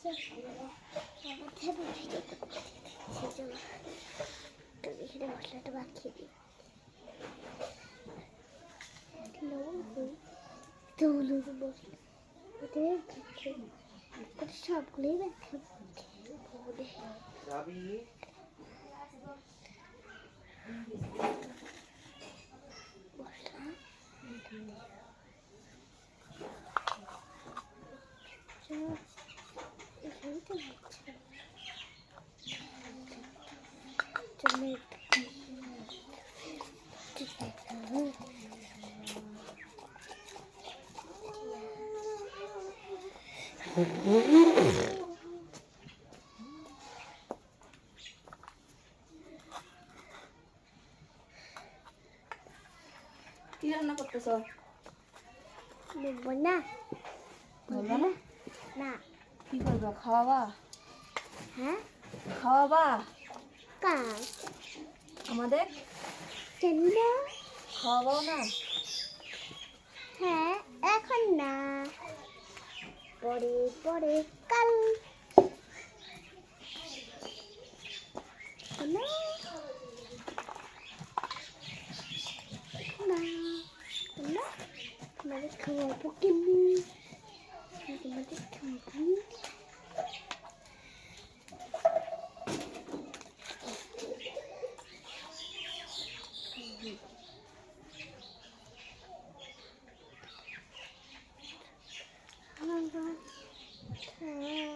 মশলাটা মাখিয়ে দিই সবগুলোই ব্যাখ্যা কি রান্না করতেছ? বলবো না, বলবা না? না। কি করবা? খাওয়াবা? হ্যাঁ, খাওয়াবা কাজ আমাদের? চন্দা খাওয়াবাও না? হ্যাঁ, এখন না, পরে পরে কাল না না না তোমাদের খাওয়াবো কেমনি, তোমাদের খাওয়াবো হ্যাঁ,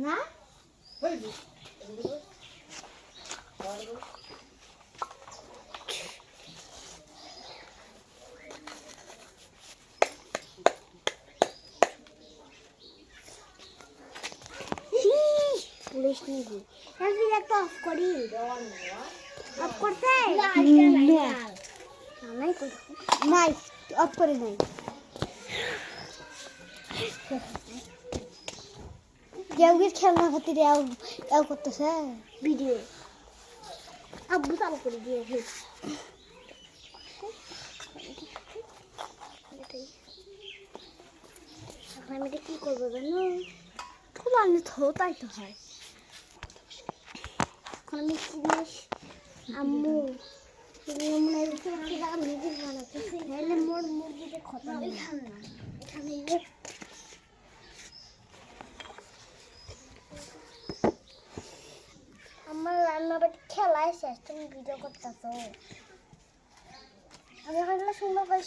না পুলিশ নিবি একটা অফ করি, অফ করতে নাই, অফ করে নাই। কেউ খেলনা খাতির এও করতেছে ভিডিও, আব্বু চালু করে দিয়েছে। আমি এটা কি করবো জানো, খুলালে তো তাই তো হয়। এখন আমি জিনিস আম্মু মোর মুরগিতে খতম এখানে আমার রান্নাবাড়ি খেলায় শেষ, তুমি ভিডিও করতেছ। আমি এখন সুন্দর করে